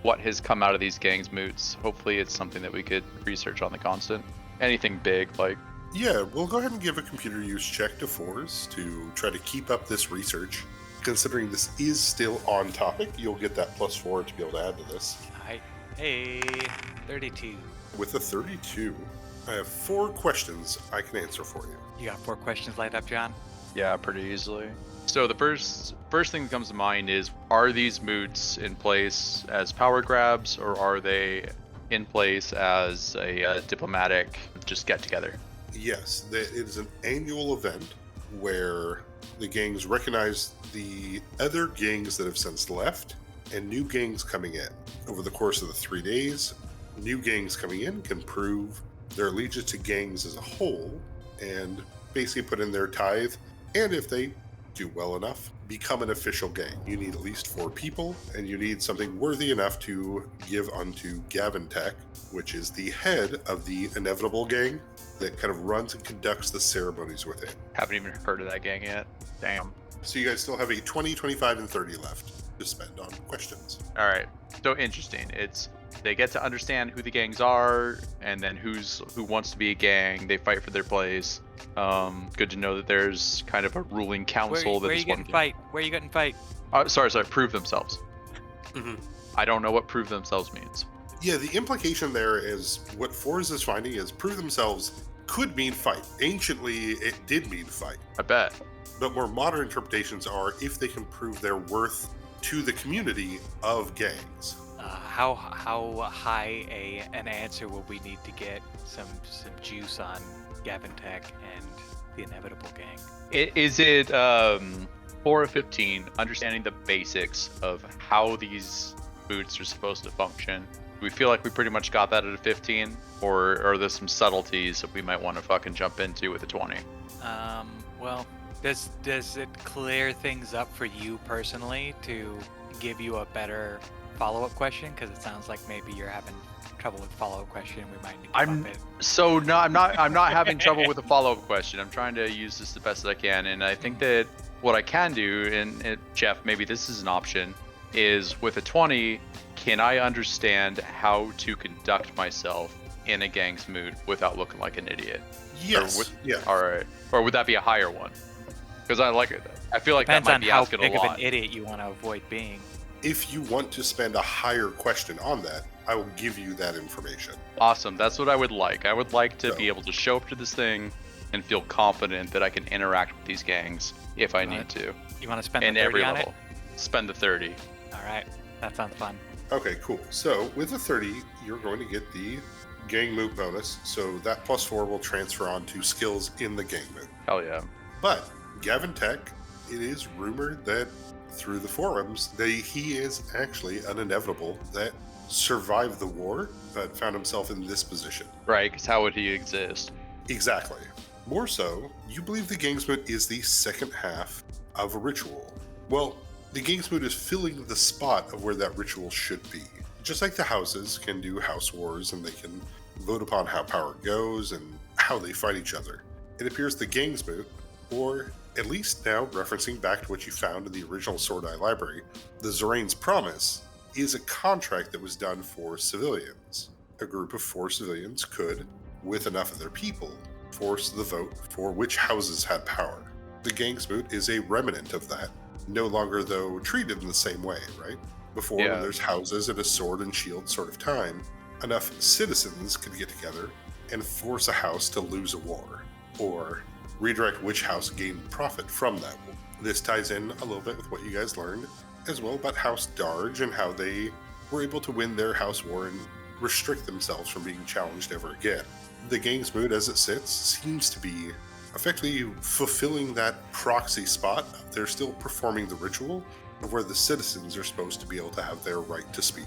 what has come out of these Gangsmoots. Hopefully, it's something that we could research on the Constant. Anything big, like. Yeah, we'll go ahead and give a computer use check to Fores to try to keep up this research. Considering this is still on topic, you'll get that +4 to be able to add to this. Hey, 32. With a 32, I have 4 questions I can answer for you. You got 4 questions lined up, John? Yeah, pretty easily. So the first thing that comes to mind is, are these moots in place as power grabs, or are they in place as a diplomatic just get together? Yes, it is an annual event where the gangs recognize the other gangs that have since left and new gangs coming in. Over the course of the 3 days, new gangs coming in can prove their allegiance to gangs as a whole and basically put in their tithe. And if they do well enough, become an official gang. You need at least 4 people, and you need something worthy enough to give unto Gavintek, which is the head of the Inevitable gang that kind of runs and conducts the ceremonies within. Haven't even heard of that gang yet. Damn. So you guys still have a 20, 25, and 30 left to spend on questions. All right. So interesting. It's they get to understand who the gangs are, and then who wants to be a gang. They fight for their place. Good to know that there's kind of a ruling council. Where are you getting fight? Where are you getting fight? Sorry. Prove themselves. Mm-hmm. I don't know what prove themselves means. Yeah, the implication there is what Fores is finding is prove themselves could mean fight. Anciently, it did mean fight. I bet. But more modern interpretations are if they can prove their worth to the community of gangs. How high an answer will we need to get some juice on Gavintek and the Inevitable gang? Is it 4 or 15? Understanding the basics of how these boots are supposed to function. Do we feel like we pretty much got that at a 15, or are there some subtleties that we might want to fucking jump into with a 20? Well, does it clear things up for you personally to give you a better follow-up question? Because it sounds like maybe you're having trouble with follow-up question. We might need to bump it. So no, I'm not having trouble with a follow-up question. I'm trying to use this the best that I can, and I think that what I can do, and Jeff, maybe this is an option, is with a 20, can I understand how to conduct myself in a Gangsmoot without looking like an idiot? Yes. Yeah. All right. Or would that be a higher one? Because I feel like Depends that might on be how asking a big of lot. an idiot you want to avoid being. If you want to spend a higher question on that, I will give you that information. Awesome. That's what I would like. I would like to be able to show up to this thing and feel confident that I can interact with these gangs if I need to. You want to spend in the 30 every on level. Spend the 30. it? All right. That sounds fun. Okay, cool. So with the 30, you're going to get the Gangsmoot bonus. So that +4 will transfer on to skills in the Gangsmoot. Hell yeah. But Gavintek, it is rumored that through the forums that he is actually an Inevitable that survived the war but found himself in this position. Right, because how would he exist? Exactly. More so, you believe the Gangsmoot is the second half of a ritual. Well, the Gangsmoot is filling the spot of where that ritual should be. Just like the houses can do house wars and they can vote upon how power goes and how they fight each other. It appears the Gangsmoot, or at least now referencing back to what you found in the original Sword Eye Library, the Zorane's Promise is a contract that was done for civilians. A group of 4 civilians could, with enough of their people, force the vote for which houses had power. The Gangsmoot is a remnant of that, no longer though treated in the same way, right? Before, when there's houses in a sword and shield sort of time, enough citizens could get together and force a house to lose a war, or redirect which house gained profit from that war. This ties in a little bit with what you guys learned as well about House Darge and how they were able to win their house war and restrict themselves from being challenged ever again. The Gangsmoot, as it sits, seems to be effectively fulfilling that proxy spot. They're still performing the ritual of where the citizens are supposed to be able to have their right to speak.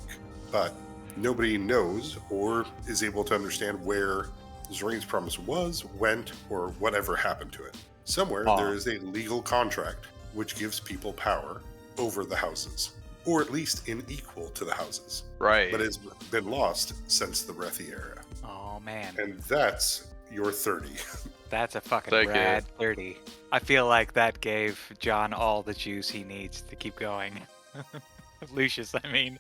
But nobody knows or is able to understand where Zorane's Promise was, went, or whatever happened to it. Somewhere there is a legal contract which gives people power over the houses, or at least in equal to the houses. Right. But it's been lost since the Breathy era. Oh, man. And that's your 30. That's a fucking Thank rad 30. I feel like that gave John all the juice he needs to keep going. Lucious, I mean.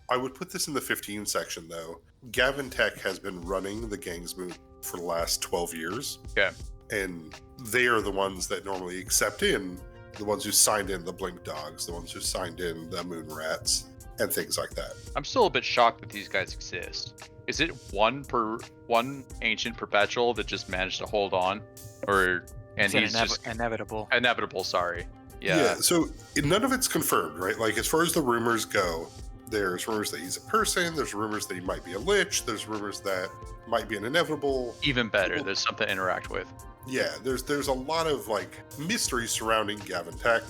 I would put this in the 15 section, though. Gavintek has been running the Gangsmoot for the last 12 years. Okay. And they are the ones that normally accept in, the ones who signed in the Blink Dogs, the ones who signed in the Moon Rats, and things like that. I'm still a bit shocked that these guys exist. Is it one ancient perpetual that just managed to hold on, or and he's just inevitable? Sorry. Yeah. So none of it's confirmed, right? Like as far as the rumors go, there's rumors that he's a person. There's rumors that he might be a lich. There's rumors that might be an inevitable. Even better, there's something to interact with. Yeah, there's a lot of like mystery surrounding Gavintek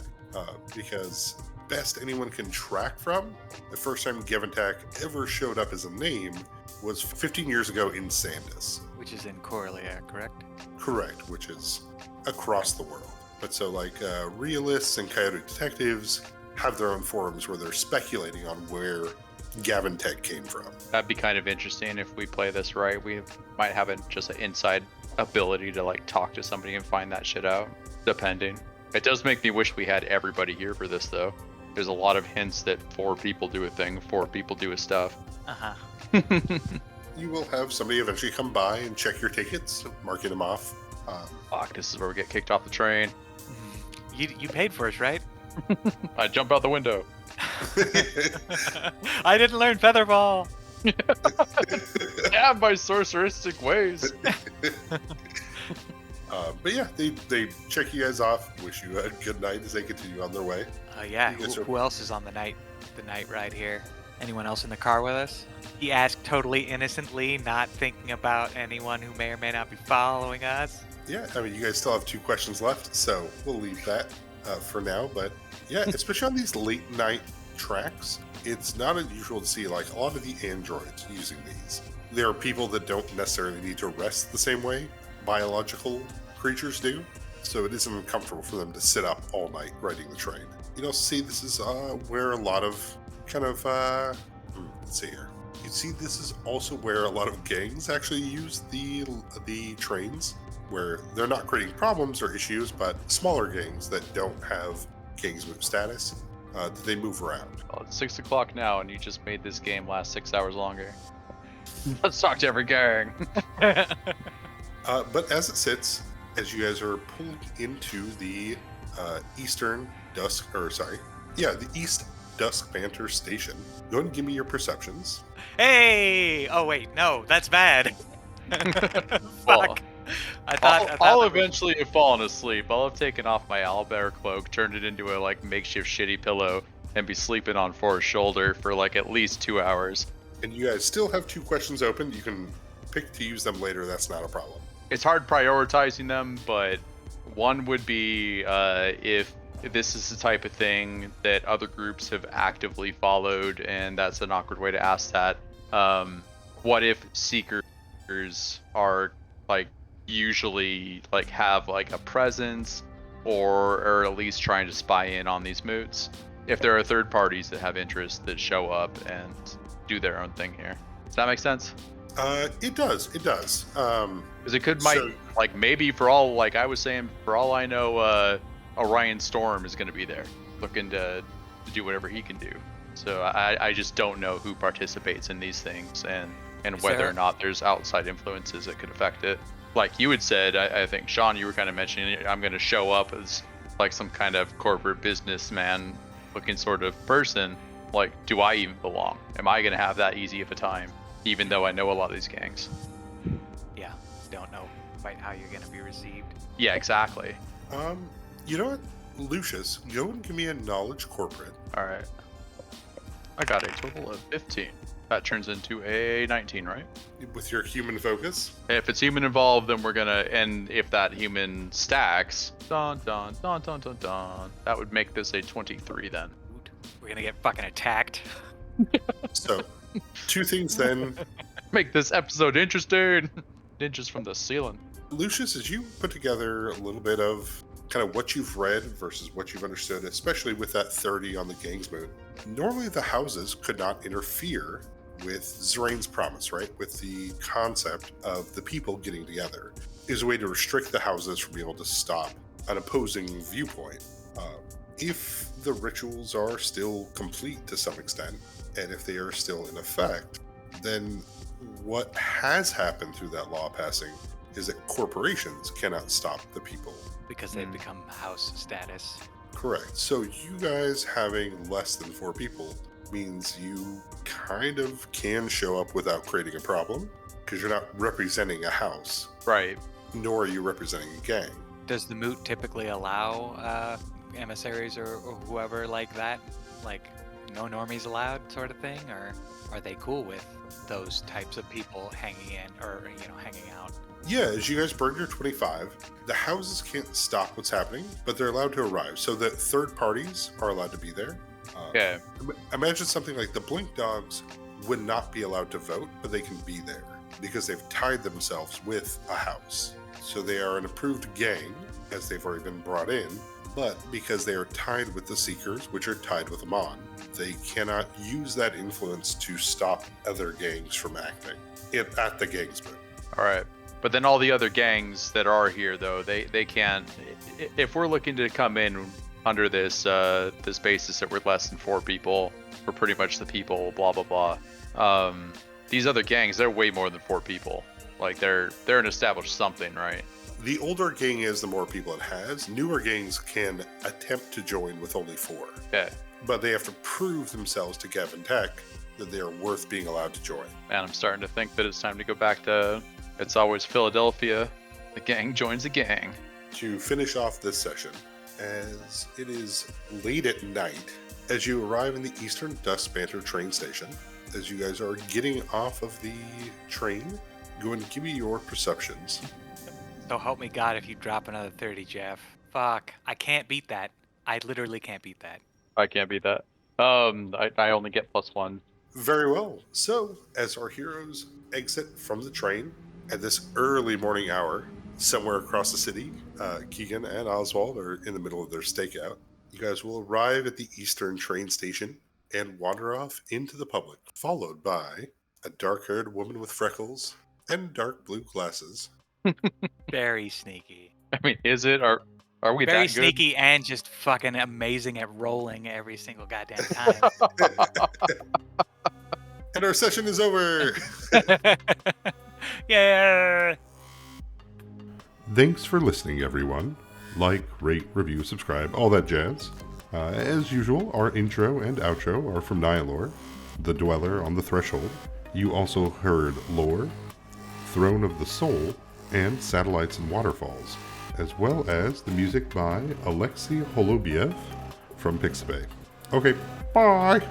because best anyone can track from, the first time Gavintek ever showed up as a name was 15 years ago in Sandus. Which is in Corellia, correct? Correct, which is across the world. But so like realists and coyote detectives have their own forums where they're speculating on where Gavin Tech came from. That'd be kind of interesting if we play this right. We might have just an inside ability to like talk to somebody and find that shit out, depending. It does make me wish we had everybody here for this though. There's a lot of hints that 4 people do a thing, 4 people do a stuff. You will have somebody eventually come by and check your tickets, marking them off. Fuck, this is where we get kicked off the train. You paid for us, right? I jump out the window. I didn't learn featherball. Yeah, my sorceristic ways. But yeah, they check you guys off, wish you a good night as they continue on their way. Yeah, You guys are- who else is on the night ride here? Anyone else in the car with us? He asked totally innocently, not thinking about anyone who may or may not be following us. Yeah, I mean, you guys still have 2 questions left, so we'll leave that for now. But yeah, especially on these late night tracks, it's not unusual to see like a lot of the androids using these. There are people that don't necessarily need to rest the same way biological creatures do, so it isn't uncomfortable for them to sit up all night riding the train. You know, see, this is where a lot of kind of let's see here. You see, this is also where a lot of gangs actually use the trains, where they're not creating problems or issues, but smaller gangs that don't have Gangsmoot status, they move around. Well, it's 6 o'clock now, and you just made this game last 6 hours longer. Let's talk to every gang. But as it sits, as you guys are pulling into the East Dusk Banter Station, go ahead and give me your perceptions. Hey! Oh wait, no, that's bad. Well, Fuck. I thought I'll that was- eventually have fallen asleep. I'll have taken off my owlbear cloak, turned it into a like makeshift shitty pillow, and be sleeping on Forrest's shoulder for like at least 2 hours. And you guys still have 2 questions open. You can pick to use them later. That's not a problem. It's hard prioritizing them, but one would be if this is the type of thing that other groups have actively followed, and that's an awkward way to ask that. What if seekers are like usually like have like a presence or at least trying to spy in on these moots? If there are third parties that have interests that show up and do their own thing here. Does that make sense? It does. Because it could So- like maybe for all like I was saying, for all I know, Orion Storm is going to be there, looking to do whatever he can do. So I just don't know who participates in these things and Is whether there- or not there's outside influences that could affect it. Like you had said, I think Sean, you were kind of mentioning I'm going to show up as like some kind of corporate businessman looking sort of person. Like, do I even belong? Am I going to have that easy of a time, even though I know a lot of these gangs? Yeah, don't know quite how you're gonna be received. Yeah, exactly. You know what, Lucius, go and give me a knowledge corporate. All right. I got a total of 15. That turns into a 19, right? With your human focus. If it's human involved, then we're gonna, and if that human stacks, dun dun dun dun dun dun, that would make this a 23 then. We're gonna get fucking attacked. So, 2 things then. Make this episode interesting. Ninjas from the ceiling. Lucius, as you put together a little bit of kind of what you've read versus what you've understood, especially with that 30 on the Gangsmoot, normally the houses could not interfere with Zorane's promise, right? With the concept of the people getting together. Is a way to restrict the houses from being able to stop an opposing viewpoint. If the rituals are still complete to some extent, and if they are still in effect, then what has happened through that law passing is that corporations cannot stop the people. Because they've become house status. Correct. So you guys having less than 4 people means you kind of can show up without creating a problem, because you're not representing a house, Right. nor are you representing a gang. Does the moot typically allow emissaries or whoever like that? Like, no normies allowed sort of thing? Or are they cool with those types of people hanging in or, hanging out? Yeah, as you guys burn your 25, the houses can't stop what's happening, but they're allowed to arrive. So that third parties are allowed to be there. Okay. Imagine something like the Blink Dogs would not be allowed to vote, but they can be there. because they've tied themselves with a house. So they are an approved gang, as they've already been brought in, but because they are tied with the Seekers, which are tied with Amon, they cannot use that influence to stop other gangs from acting at the Gangsmoot. All right. But then all the other gangs that are here, though, they can't. If we're looking to come in under this this basis that we're less than 4 people, we're pretty much the people, blah blah blah. These other gangs, they're way more than 4 people. Like they're an established something, right? The older gang is, the more people it has. Newer gangs can attempt to join with only 4. Okay. But they have to prove themselves to Gavin Tech that they are worth being allowed to join. Man, I'm starting to think that it's time to go back to It's Always Philadelphia. The gang joins the gang. To finish off this session, as it is late at night, as you arrive in the Eastern Dust Banter train station, as you guys are getting off of the train, go and give me your perceptions. So help me God if you drop another 30, Jeff. Fuck. I can't beat that. I literally can't beat that. I can't beat that. I only get +1. Very well. So, as our heroes exit from the train at this early morning hour, somewhere across the city, Keegan and Oswald are in the middle of their stakeout. You guys will arrive at the Eastern train station and wander off into the public, followed by a dark-haired woman with freckles and dark blue glasses. Very sneaky. I mean, is it? Are we Very that good? sneaky and just fucking amazing at rolling every single goddamn time. And our session is over! Yeah. Thanks for listening, everyone. Like, rate, review, subscribe, all that jazz. As usual, our intro and outro are from Nihilor, the Dweller on the Threshold. You also heard Lore, Throne of the Soul, and Satellites and Waterfalls, as well as the music by Alexei Holubiev from Pixabay. Okay, bye!